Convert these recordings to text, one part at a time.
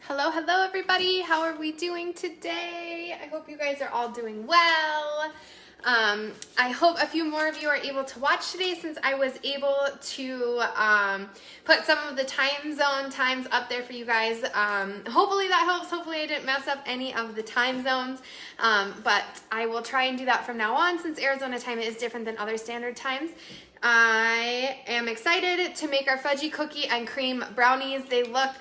Hello, hello everybody. How are we doing today? I hope you guys are all doing well. I hope a few more of you are able to watch today since I was able to put some of the time zone times up there for you guys. Hopefully that helps. Hopefully I didn't mess up any of the time zones, but I will try and do that from now on since Arizona time is different than other standard times. I am excited to make our fudgy cookie and cream brownies. They look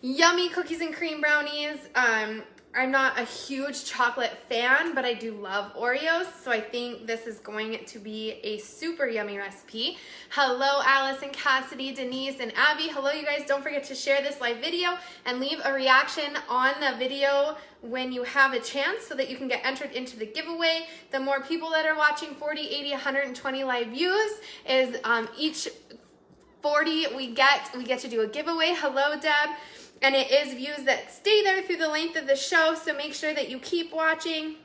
yummy, cookies and cream brownies. I'm not a huge chocolate fan, but I do love Oreos, so I think this is going to be a super yummy recipe. Hello, Alice and Cassidy, Denise, and Abby. Hello, you guys. Don't forget to share this live video and leave a reaction on the video when you have a chance so that you can get entered into the giveaway. The more people that are watching, 40, 80, 120 live views is each 40 we get to do a giveaway. Hello, Deb. And it is views that stay there through the length of the show, so make sure that you keep watching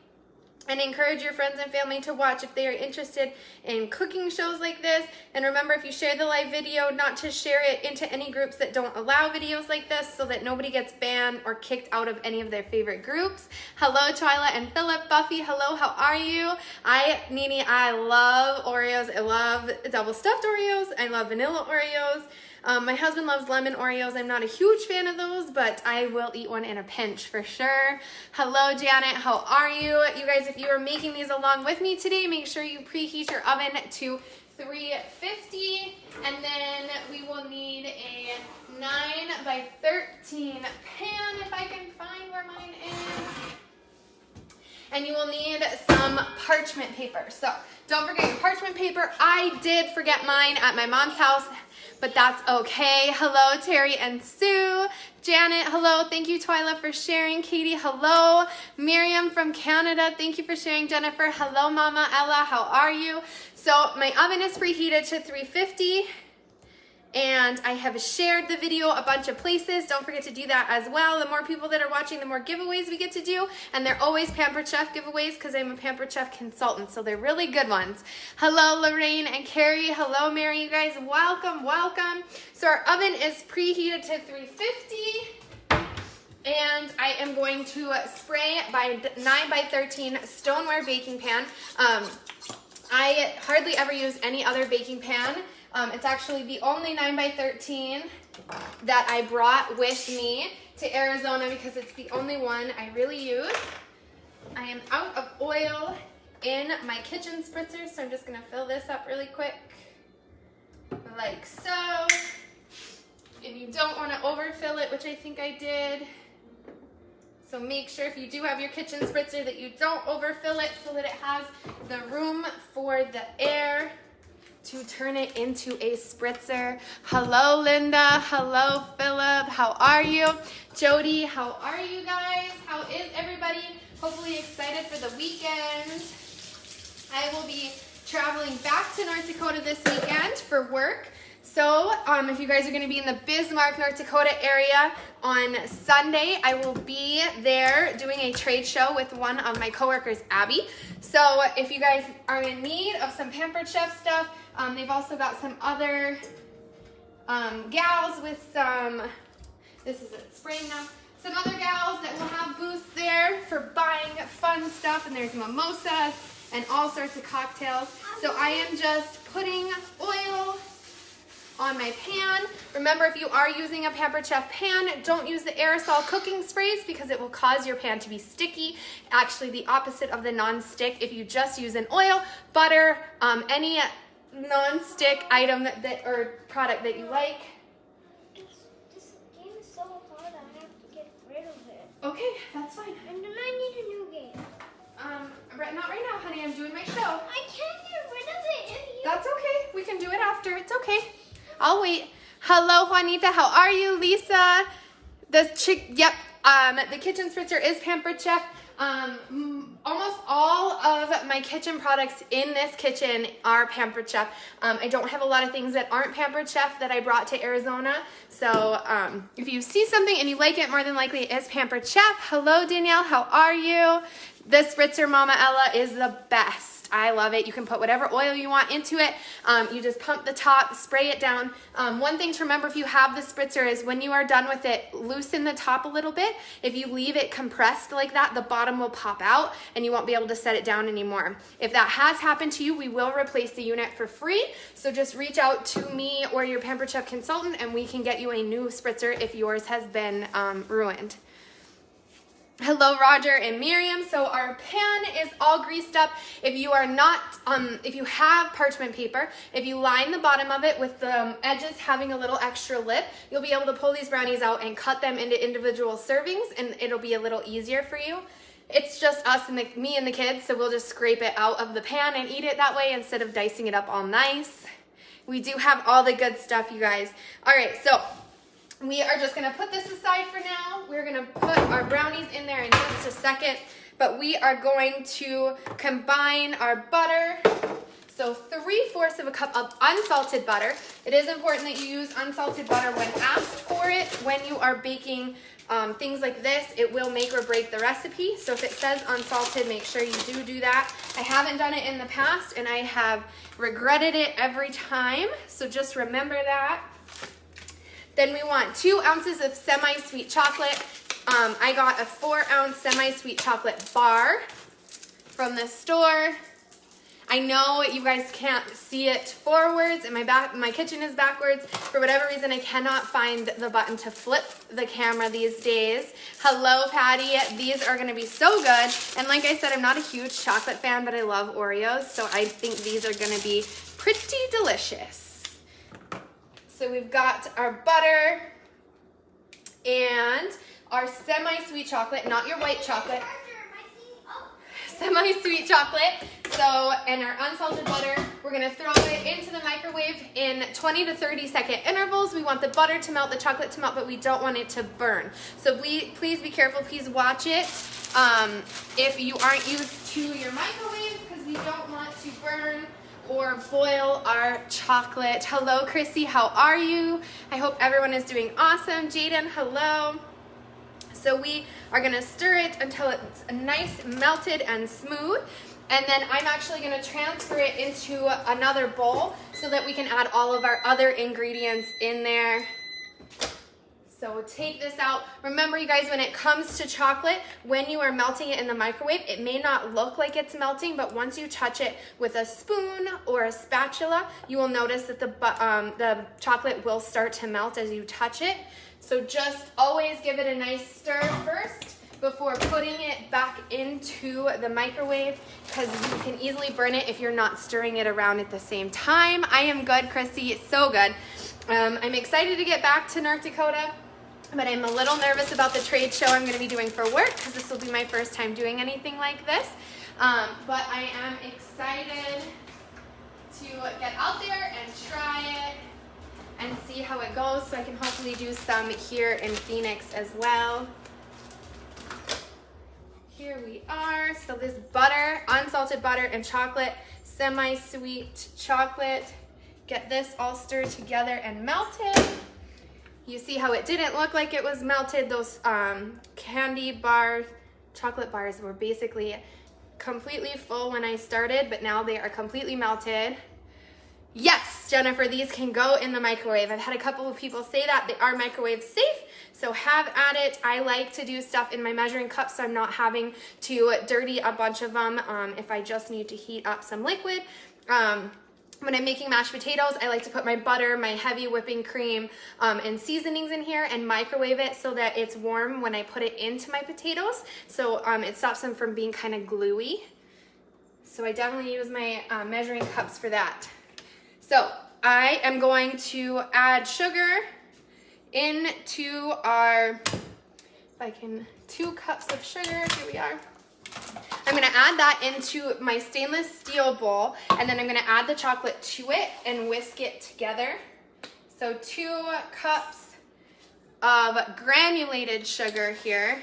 and encourage your friends and family to watch if they are interested in cooking shows like this. And remember, if you share the live video, not to share it into any groups that don't allow videos like this so that nobody gets banned or kicked out of any of their favorite groups. Hello, Twyla and Philip. Buffy, hello, how are you? Nini, I love Oreos. I love double stuffed Oreos. I love vanilla Oreos. My husband loves lemon Oreos. I'm not a huge fan of those, but I will eat one in a pinch for sure. Hello, Janet. How are you? You guys, if you are making these along with me today, make sure you preheat your oven to 350, and then we will need a 9 by 13 pan, if I can find where mine is. And you will need some parchment paper. So don't forget your parchment paper. I did forget mine at my mom's house, but that's okay. Hello, Terry and Sue. Janet, hello. Thank you, Twyla, for sharing. Katie, hello. Miriam from Canada, thank you for sharing. Jennifer, hello, Mama Ella, how are you? So my oven is preheated to 350. And I have shared the video a bunch of places. Don't forget to do that as well. The more people that are watching, the more giveaways we get to do. And they're always Pampered Chef giveaways because I'm a Pampered Chef consultant. So they're really good ones. Hello, Lorraine and Carrie. Hello, Mary. You guys, welcome, welcome. So our oven is preheated to 350. And I am going to spray by 9 by 13 stoneware baking pan. I hardly ever use any other baking pan. It's actually the only 9 by 13 that I brought with me to Arizona because it's the only one I really use. I am out of oil in my kitchen spritzer, so I'm just gonna fill this up really quick, like so. And you don't wanna overfill it, which I think I did. So make sure if you do have your kitchen spritzer that you don't overfill it so that it has the room for the air to turn it into a spritzer. Hello, Linda. Hello, Philip. How are you? Jody, how are you guys? How is everybody? Hopefully excited for the weekend. I will be traveling back to North Dakota this weekend for work. So if you guys are going to be in the Bismarck, North Dakota area on Sunday, I will be there doing a trade show with one of my coworkers, Abby. So if you guys are in need of some Pampered Chef stuff, they've also got some other gals with some, this is it, spraying now, some other gals that will have booths there for buying fun stuff, and there's mimosas and all sorts of cocktails. So I am just putting oil on my pan. Remember, if you are using a Pampered Chef pan, don't use the aerosol cooking sprays because it will cause your pan to be sticky. Actually, the opposite of the non-stick. If you just use an oil, butter, any non-stick item or product that you like. This game is so hard, I have to get rid of it. Okay, that's fine. And then I need a new game. Not right now, honey. I'm doing my show. I can't get rid of it if you... That's okay. We can do it after. It's okay. I'll wait. Hello, Juanita. How are you, Lisa? The kitchen spritzer is Pampered Chef. Almost all of my kitchen products in this kitchen are Pampered Chef. I don't have a lot of things that aren't Pampered Chef that I brought to Arizona. So if you see something and you like it, more than likely it is Pampered Chef. Hello, Danielle. How are you? The spritzer, Mama Ella, is the best. I love it. You can put whatever oil you want into it. You just pump the top, spray it down. One thing to remember if you have the spritzer is when you are done with it, loosen the top a little bit. If you leave it compressed like that, the bottom will pop out and you won't be able to set it down anymore. If that has happened to you, we will replace the unit for free. So just reach out to me or your Pampered Chef consultant and we can get you a new spritzer if yours has been ruined. Hello, Roger and Miriam. So our pan is all greased up. If you are not, if you have parchment paper, if you line the bottom of it with the edges having a little extra lip, you'll be able to pull these brownies out and cut them into individual servings and it'll be a little easier for you. It's just us and me and the kids, so we'll just scrape it out of the pan and eat it that way instead of dicing it up all nice. We do have all the good stuff, you guys. All right, so we are just gonna put this aside for now. We're gonna put our brownies in there in just a second, but we are going to combine our butter. So 3/4 of a cup of unsalted butter. It is important that you use unsalted butter when asked for it. When you are baking things like this, it will make or break the recipe. So if it says unsalted, make sure you do that. I haven't done it in the past and I have regretted it every time. So just remember that. Then we want 2 ounces of semi-sweet chocolate. I got a 4-ounce semi-sweet chocolate bar from the store. I know you guys can't see it forwards and my kitchen is backwards. For whatever reason, I cannot find the button to flip the camera these days. Hello, Patty. These are gonna be so good. And like I said, I'm not a huge chocolate fan, but I love Oreos. So I think these are gonna be pretty delicious. So we've got our butter and our semi-sweet chocolate, not your white chocolate. Semi-sweet chocolate. So, and our unsalted butter, we're gonna throw it into the microwave in 20 to 30-second intervals. We want the butter to melt, the chocolate to melt, but we don't want it to burn. So please be careful, please watch it. If you aren't used to your microwave, because we don't want to burn or boil our chocolate. Hello, Chrissy, how are you? I hope everyone is doing awesome. Jaden, hello. So we are gonna stir it until it's nice, melted, and smooth. And then I'm actually gonna transfer it into another bowl so that we can add all of our other ingredients in there. So we'll take this out. Remember, you guys, when it comes to chocolate, when you are melting it in the microwave, it may not look like it's melting, but once you touch it with a spoon or a spatula, you will notice that the chocolate will start to melt as you touch it. So just always give it a nice stir first before putting it back into the microwave, because you can easily burn it if you're not stirring it around at the same time. I am good, Chrissy. It's so good. I'm excited to get back to North Dakota, but I'm a little nervous about the trade show I'm going to be doing for work, because this will be my first time doing anything like this. But I am excited to get out there and try it and see how it goes, so I can hopefully do some here in Phoenix as well. Here we are. So this butter, unsalted butter and chocolate, semi-sweet chocolate. Get this all stirred together and melted. You see how it didn't look like it was melted. Those candy bars, chocolate bars were basically completely full when I started, but now they are completely melted. Yes, Jennifer, these can go in the microwave. I've had a couple of people say that. They are microwave safe, so have at it. I like to do stuff in my measuring cups so I'm not having to dirty a bunch of them if I just need to heat up some liquid. When I'm making mashed potatoes, I like to put my butter, my heavy whipping cream, and seasonings in here and microwave it so that it's warm when I put it into my potatoes. So it stops them from being kind of gluey. So I definitely use my measuring cups for that. So I am going to add sugar into our, 2 cups of sugar, here we are. I'm gonna add that into my stainless steel bowl, and then I'm gonna add the chocolate to it and whisk it together. So 2 cups of granulated sugar here,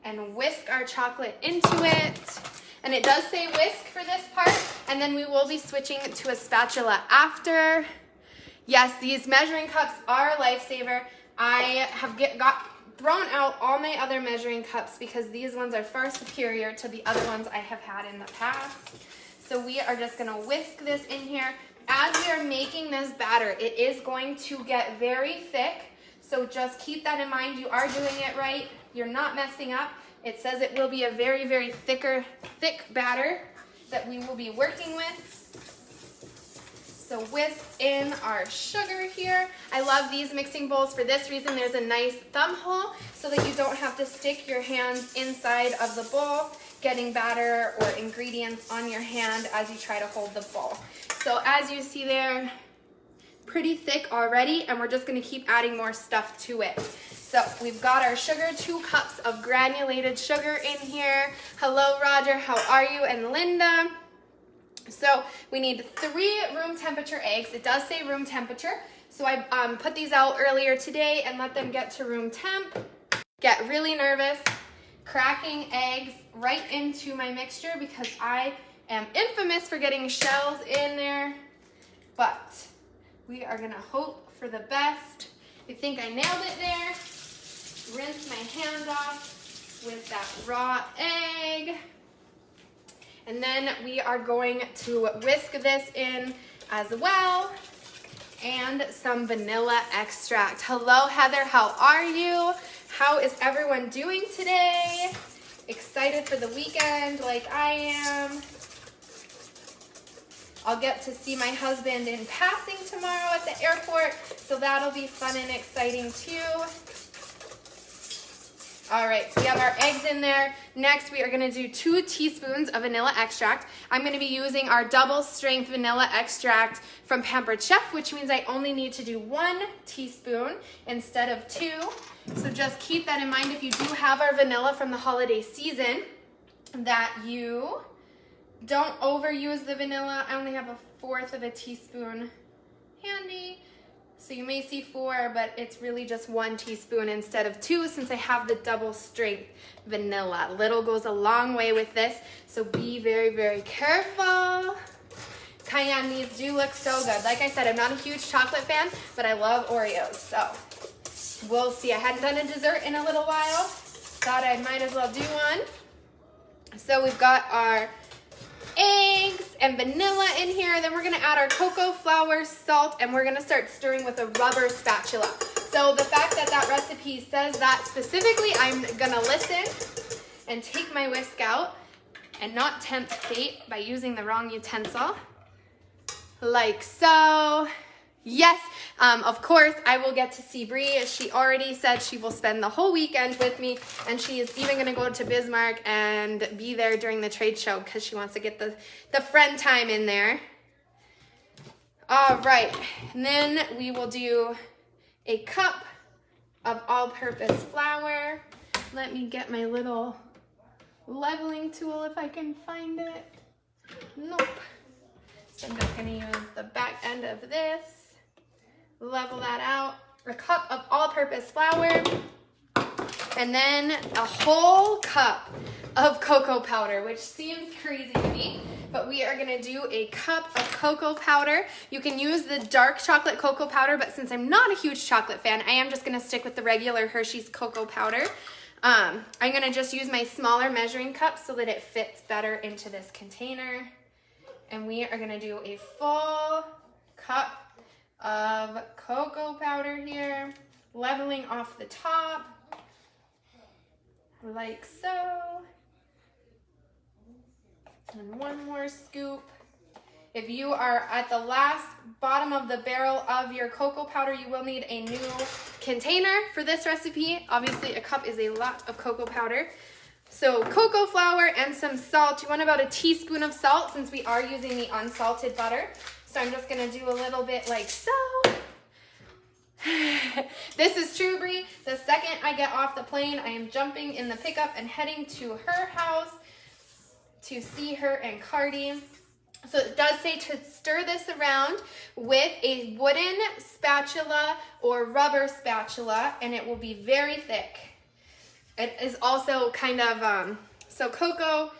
and whisk our chocolate into it. And it does say whisk for this part, and then we will be switching to a spatula after. Yes, these measuring cups are a lifesaver. I have thrown out all my other measuring cups because these ones are far superior to the other ones I have had in the past. So we are just gonna whisk this in here. As we are making this batter, it is going to get very thick. So just keep that in mind. You are doing it right. You're not messing up. It says it will be a very, very thick batter that we will be working with. So whisk in our sugar here. I love these mixing bowls for this reason. There's a nice thumb hole so that you don't have to stick your hands inside of the bowl, getting batter or ingredients on your hand as you try to hold the bowl. So as you see there, pretty thick already, and we're just gonna keep adding more stuff to it. So we've got our sugar, 2 cups of granulated sugar in here. Hello, Roger, how are you? And Linda. So we need 3 room temperature eggs. It does say room temperature. So I put these out earlier today and let them get to room temp. Get really nervous, cracking eggs right into my mixture because I am infamous for getting shells in there. But we are gonna hope for the best. I think I nailed it there. Rinse my hand off with that raw egg. And then we are going to whisk this in as well. And some vanilla extract. Hello, Heather, how are you? How is everyone doing today? Excited for the weekend like I am. I'll get to see my husband in passing tomorrow at the airport, so that'll be fun and exciting too. All right, so we have our eggs in there. Next, we are gonna do 2 teaspoons of vanilla extract. I'm gonna be using our double strength vanilla extract from Pampered Chef, which means I only need to do 1 teaspoon instead of 2. So just keep that in mind if you do have our vanilla from the holiday season, that you don't overuse the vanilla. I only have 1/4 of a teaspoon handy. So you may see 4, but it's really just 1 teaspoon instead of 2 since I have the double strength vanilla. Little goes a long way with this, so be very, very careful. Cayenne, these do look so good. Like I said, I'm not a huge chocolate fan, but I love Oreos, so we'll see. I hadn't done a dessert in a little while. Thought I might as well do one. So we've got our eggs and vanilla in here. Then we're gonna add our cocoa flour, salt, and we're gonna start stirring with a rubber spatula. So the fact that that recipe says that specifically, I'm gonna listen and take my whisk out and not tempt fate by using the wrong utensil. Like so. Yes, of course, I will get to see Bree. She already said she will spend the whole weekend with me, and she is even going to go to Bismarck and be there during the trade show because she wants to get the friend time in there. All right, and then we will do a cup of all-purpose flour. Let me get my little leveling tool if I can find it. Nope. So I'm just going to use the back end of this. Level that out. A cup of all-purpose flour, and then a whole cup of cocoa powder, which seems crazy to me, but we are gonna do a cup of cocoa powder. You can use the dark chocolate cocoa powder, but since I'm not a huge chocolate fan, I am just gonna stick with the regular Hershey's cocoa powder. I'm gonna just use my smaller measuring cup so that it fits better into this container. And we are gonna do a full cup of cocoa powder here, leveling off the top, like so. And 1 more scoop. If you are at the last bottom of the barrel of your cocoa powder, you will need a new container for this recipe. Obviously, a cup is a lot of cocoa powder. So cocoa flour and some salt. You want about a teaspoon of salt since we are using the unsalted butter. So I'm just gonna do a little bit like so. This is true, Bree. The second I get off the plane, I am jumping in the pickup and heading to her house to see her and Cardi. So it does say to stir this around with a wooden spatula or rubber spatula, and it will be very thick. It is also kind of, so cocoa,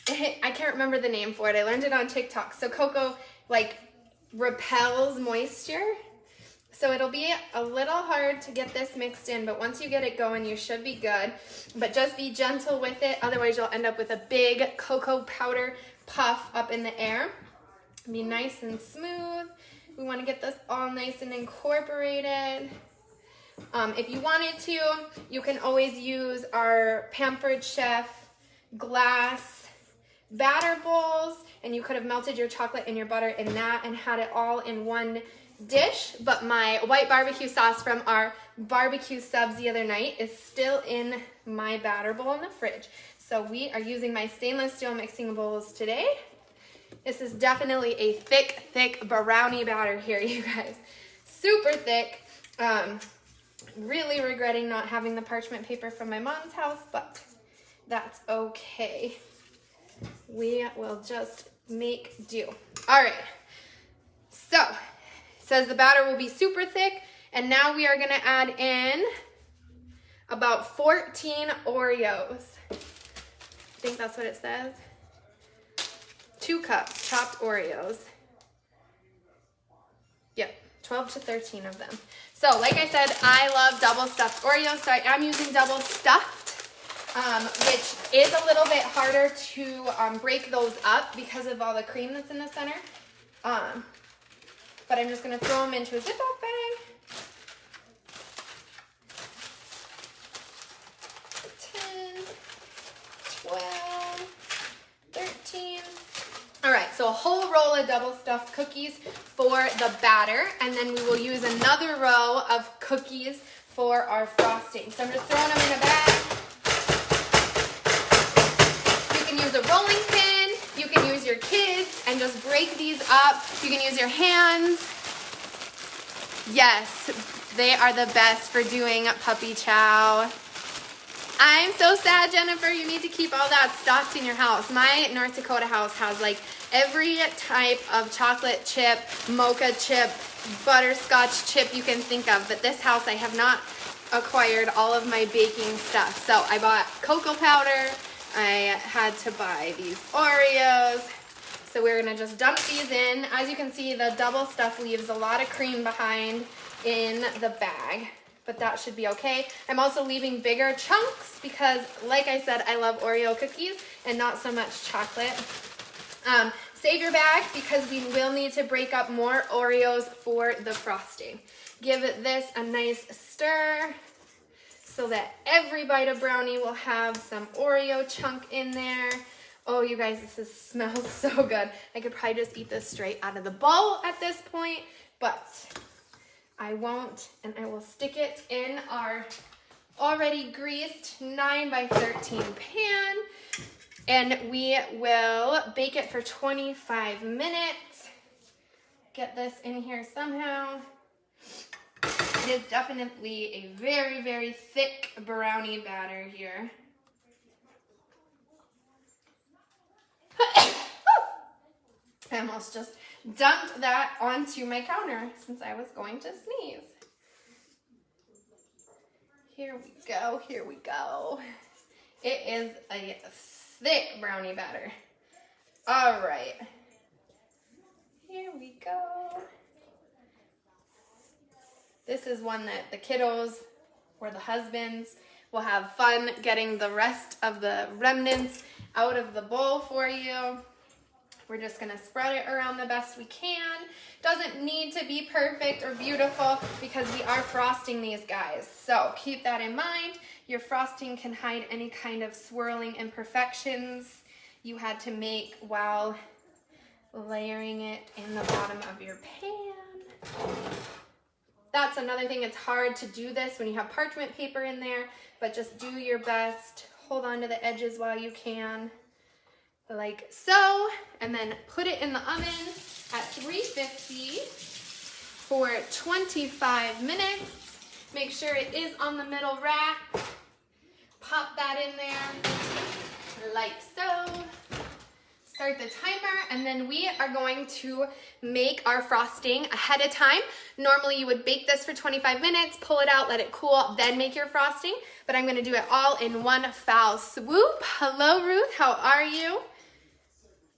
I can't remember the name for it. I learned it on TikTok. So cocoa like repels moisture. So it'll be a little hard to get this mixed in, but once you get it going, you should be good. But just be gentle with it, otherwise you'll end up with a big cocoa powder puff up in the air. Be nice and smooth. We want to get this all nice and incorporated. If you wanted to, you can always use our Pampered Chef glass batter bowls, and you could have melted your chocolate and your butter in that and had it all in one dish. But my white barbecue sauce from our barbecue subs the other night is still in my batter bowl in the fridge. So we are using my stainless steel mixing bowls today. This is definitely a thick brownie batter here, you guys. Super thick. Really regretting not having the parchment paper from my mom's house, but that's okay. We will just make do. All right, so it says the batter will be super thick, and now we are gonna add in about 14 Oreos. I think that's what it says. 2 cups chopped Oreos. Yep, 12 to 13 of them. So like I said, I love double stuffed Oreos, so I am using double stuffed, which is a little bit harder to break those up because of all the cream that's in the center. But I'm just gonna throw them into a Ziploc bag. 10, 12, 13. All right, so a whole roll of double stuffed cookies for the batter, and then we will use another row of cookies for our frosting. So I'm just throwing them in a bag. You can use a rolling pin, you can use your kids and just break these up. You can use your hands. Yes, they are the best for doing puppy chow. I'm so sad, Jennifer. You need to keep all that stocked in your house. My North Dakota house has like every type of chocolate chip, mocha chip, butterscotch chip you can think of. But this house, I have not acquired all of my baking stuff. So I bought cocoa powder. I had to buy these Oreos. So we're gonna just dump these in. As you can see, the double stuff leaves a lot of cream behind in the bag, but that should be okay. I'm also leaving bigger chunks because, like I said, I love Oreo cookies and not so much chocolate. Save your bag because we will need to break up more Oreos for the frosting. Give this a nice stir so that every bite of brownie will have some Oreo chunk in there. Oh, you guys, smells so good. I could probably just eat this straight out of the bowl at this point, but I won't, and I will stick it in our already greased 9 by 13 pan, and we will bake it for 25 minutes. Get this in here somehow. It is definitely a very thick brownie batter here. I almost just dumped that onto my counter since I was going to sneeze. Here we go, here we go. It is a thick brownie batter. All right, here we go. This is one that the kiddos or the husbands will have fun getting the rest of the remnants out of the bowl for you. We're just gonna spread it around the best we can. Doesn't need to be perfect or beautiful because we are frosting these guys. So keep that in mind. Your frosting can hide any kind of swirling imperfections you had to make while layering it in the bottom of your pan. That's another thing, it's hard to do this when you have parchment paper in there, but just do your best. Hold on to the edges while you can, like so, and then put it in the oven at 350 for 25 minutes. Make sure it is on the middle rack. Pop that in there like so. Start the timer, and then we are going to make our frosting ahead of time. Normally you would bake this for 25 minutes, pull it out, let it cool, then make your frosting, but I'm gonna do it all in one foul swoop. Hello, Ruth, how are you?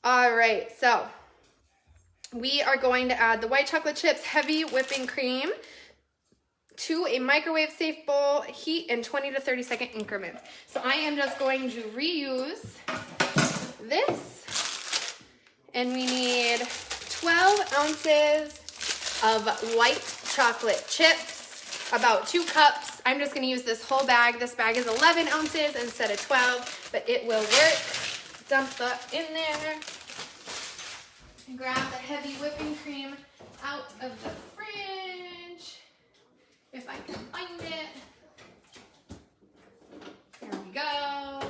All right, so we are going to add the white chocolate chips, heavy whipping cream, to a microwave safe bowl, heat in 20 to 30 second increments. So I am just going to reuse this, and we need 12 ounces of white chocolate chips, about 2 cups. I'm just gonna use this whole bag. This bag is 11 ounces instead of 12, but it will work. Dump that in there. Grab the heavy whipping cream out of the fridge, if I can find it. There we go.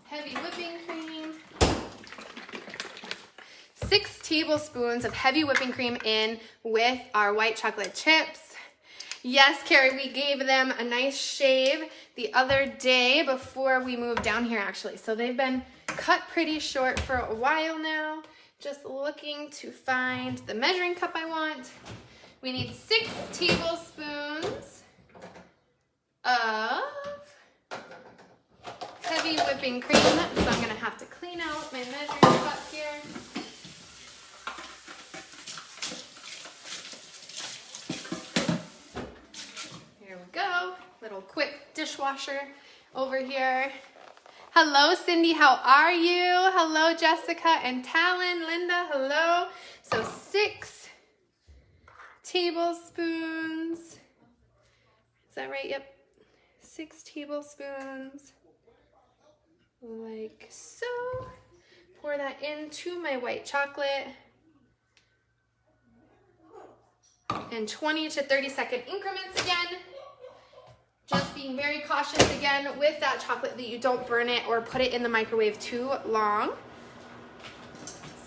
Heavy whipping cream. 6 tablespoons of heavy whipping cream in with our white chocolate chips. Yes, Carrie, we gave them a nice shave the other day before we moved down here, actually. So they've been cut pretty short for a while now. Just looking to find the measuring cup I want. We need 6 tablespoons of heavy whipping cream. So I'm gonna have to clean out my measuring cup here. Here we go. Little quick dishwasher over here. Hello, Cindy, how are you? Hello, Jessica and Talon. Linda, hello. So 6 tablespoons. Is that right? Yep. 6 tablespoons, like so. Pour that into my white chocolate. In 20 to 30 second increments again. Just being very cautious again with that chocolate that you don't burn it or put it in the microwave too long.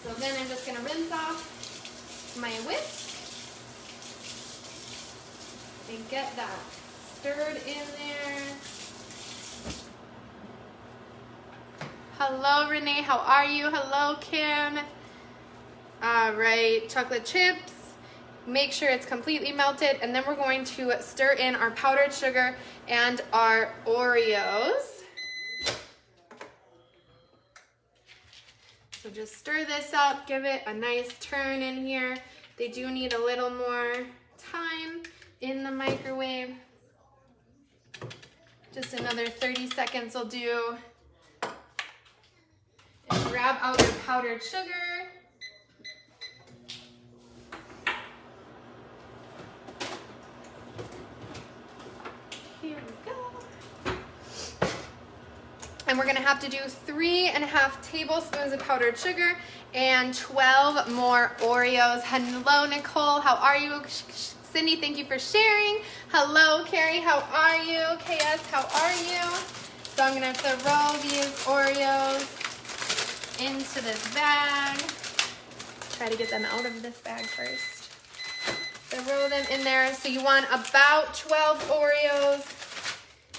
So then I'm just gonna rinse off my whisk and get that stirred in there. Hello, Renee, how are you? Hello, Kim. All right, chocolate chips. Make sure it's completely melted, and then we're going to stir in our powdered sugar and our Oreos. So just stir this up, give it a nice turn in here. They do need a little more time in the microwave. Just another 30 seconds will do. And grab out your powdered sugar. Here we go. And we're gonna have to do 3.5 tablespoons of powdered sugar and 12 more Oreos. Hello, Nicole, how are you? Cindy, thank you for sharing. Hello, Carrie, how are you? KS, how are you? So I'm gonna have to roll these Oreos into this bag. Try to get them out of this bag first. So roll them in there. So you want about 12 Oreos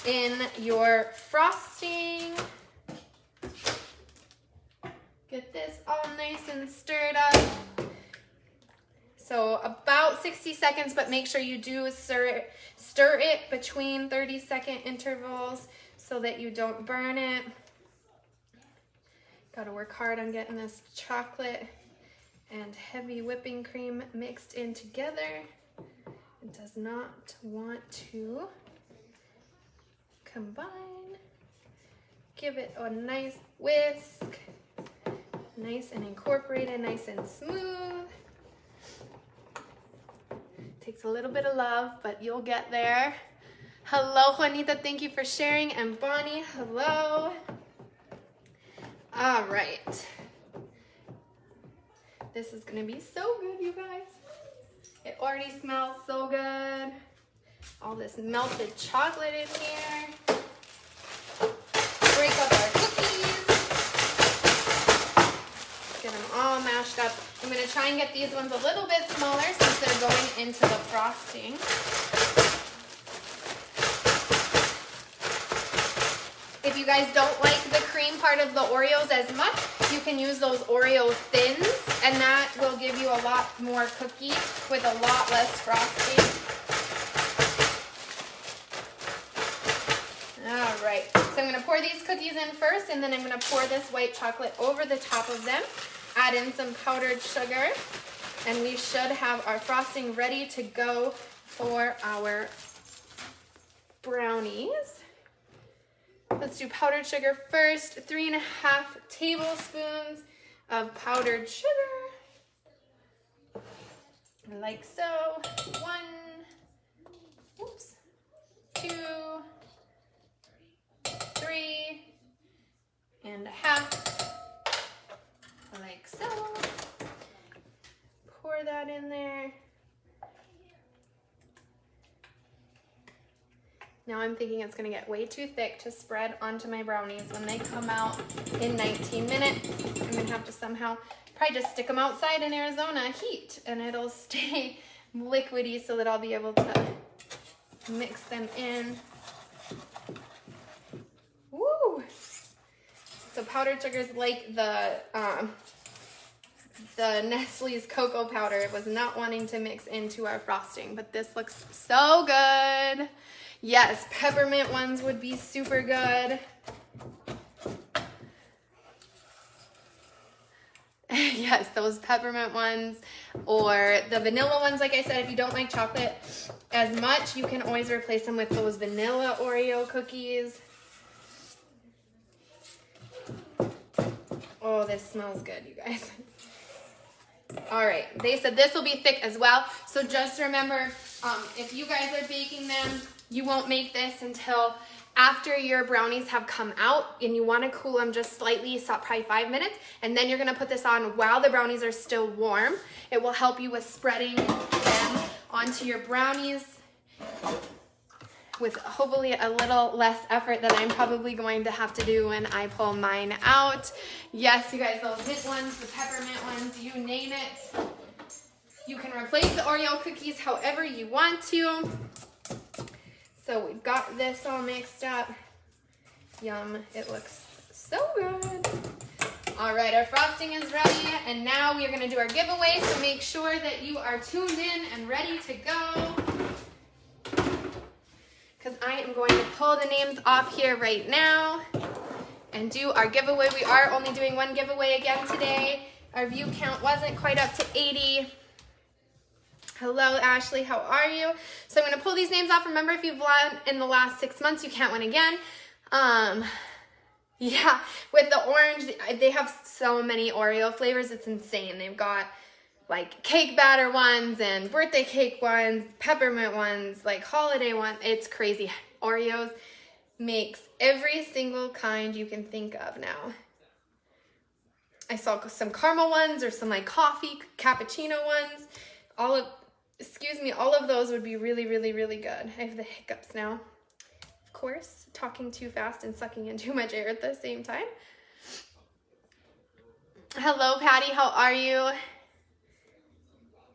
in your frosting. Get this all nice and stirred up. So about 60 seconds, but make sure you do stir it between 30-second intervals so that you don't burn it. Got to work hard on getting this chocolate and heavy whipping cream mixed in together. It does not want to combine. Give it a nice whisk. Nice and incorporated, nice and smooth. Takes a little bit of love, but you'll get there. Hello, Juanita, thank you for sharing. And Bonnie, hello. All right. This is gonna be so good, you guys. It already smells so good. All this melted chocolate in here. Break up our cookies. Get them all mashed up. I'm gonna try and get these ones a little bit smaller since they're going into the frosting. If you guys don't like the cream part of the Oreos as much, you can use those Oreo thins, and that will give you a lot more cookie with a lot less frosting. All right, so I'm gonna pour these cookies in first, and then I'm gonna pour this white chocolate over the top of them, add in some powdered sugar, and we should have our frosting ready to go for our brownies. Let's do powdered sugar first. 3.5 tablespoons of powdered sugar. Like so. 1, oops, 2, 3.5, like so. Pour that in there. Now I'm thinking it's gonna get way too thick to spread onto my brownies when they come out in 19 minutes. I'm gonna have to somehow probably just stick them outside in Arizona heat and it'll stay liquidy so that I'll be able to mix them in. Woo! So powdered sugar is like the Nestle's cocoa powder. It was not wanting to mix into our frosting, but this looks so good. Yes, peppermint ones would be super good. Yes, those peppermint ones or the vanilla ones, like I said, if you don't like chocolate as much, you can always replace them with those vanilla Oreo cookies. Oh, this smells good, you guys. All right, they said this will be thick as well. So just remember, if you guys are baking them, you won't make this until after your brownies have come out, and you want to cool them just slightly, so probably 5 minutes, and then you're going to put this on while the brownies are still warm. It will help you with spreading them onto your brownies with hopefully a little less effort than I'm probably going to have to do when I pull mine out. Yes, you guys, those mint ones, the peppermint ones, you name it. You can replace the Oreo cookies however you want to. So we've got this all mixed up. Yum, it looks so good. All right, our frosting is ready, and now we are gonna do our giveaway, so make sure that you are tuned in and ready to go, because I am going to pull the names off here right now and do our giveaway. We are only doing one giveaway again today. Our view count wasn't quite up to 80. Hello, Ashley, how are you? So I'm gonna pull these names off. Remember, if you've won in the last 6 months, you can't win again. Yeah, with the orange, they have so many Oreo flavors, it's insane. They've got like cake batter ones and birthday cake ones, peppermint ones, like holiday ones. It's crazy. Oreos makes every single kind you can think of now. I saw some caramel ones or some like coffee cappuccino ones. All of those would be really, really, really good. I have the hiccups now. Of course, talking too fast and sucking in too much air at the same time. Hello, Patty, how are you?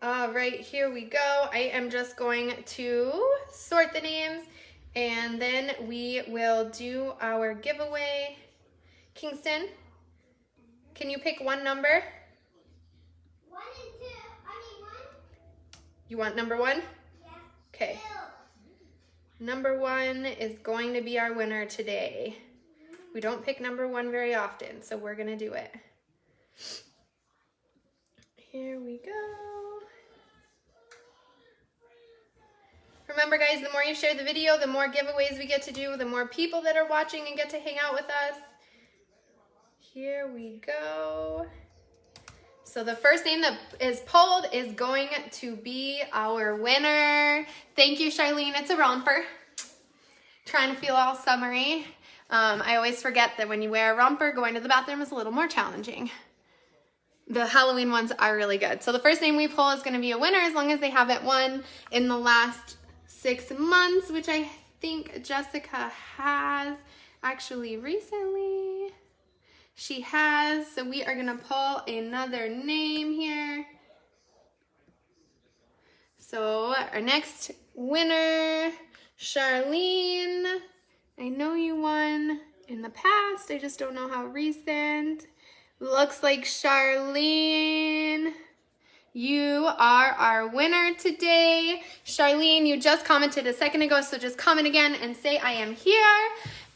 All right, here we go. I am just going to sort the names and then we will do our giveaway. Kingston, can you pick one number? 1 and 2. I mean 1. You want number 1? Yeah. Okay. Number 1 is going to be our winner today. We don't pick number 1 very often, so we're gonna do it. Here we go. Remember, guys, the more you share the video, the more giveaways we get to do, the more people that are watching and get to hang out with us. Here we go. So the first name that is pulled is going to be our winner. Thank you, Charlene. It's a romper. Trying to feel all summery. I always forget that when you wear a romper, going to the bathroom is a little more challenging. The Halloween ones are really good. So the first name we pull is going to be a winner as long as they haven't won in the last 6 months, which I think Jessica has actually recently. She has, so we are gonna pull another name here. So our next winner, Charlene. I know you won in the past, I just don't know how recent. Looks like Charlene, you are our winner today. Charlene, you just commented a second ago, so just comment again and say I am here.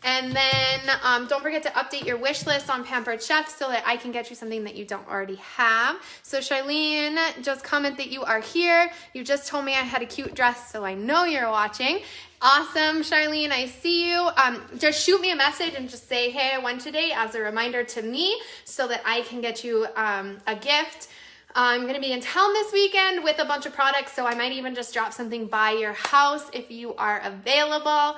And then don't forget to update your wish list on Pampered Chef so that I can get you something that you don't already have. So Charlene, just comment that you are here. You just told me I had a cute dress, so I know you're watching. Awesome, Charlene, I see you. Just shoot me a message and just say, hey, I won today as a reminder to me so that I can get you a gift. I'm going to be in town this weekend with a bunch of products, so I might even just drop something by your house if you are available.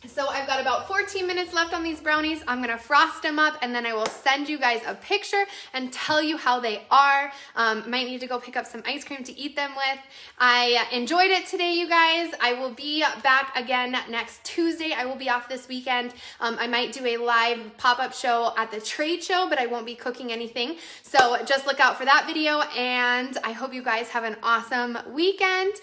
So I've got about 14 minutes left on these brownies. I'm gonna frost them up and then I will send you guys a picture and tell you how they are. Might need to go pick up some ice cream to eat them with. I enjoyed it today, you guys. I will be back again next Tuesday. I will be off this weekend. I might do a live pop-up show at the trade show, but I won't be cooking anything. So just look out for that video, and I hope you guys have an awesome weekend.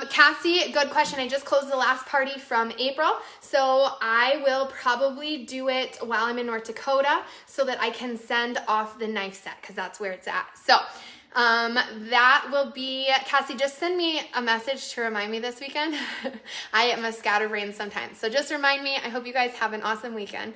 Cassie, good question. I just closed the last party from April. So I will probably do it while I'm in North Dakota so that I can send off the knife set because that's where it's at. So that will be, Cassie, just send me a message to remind me this weekend. I am a scatterbrain sometimes. So just remind me. I hope you guys have an awesome weekend.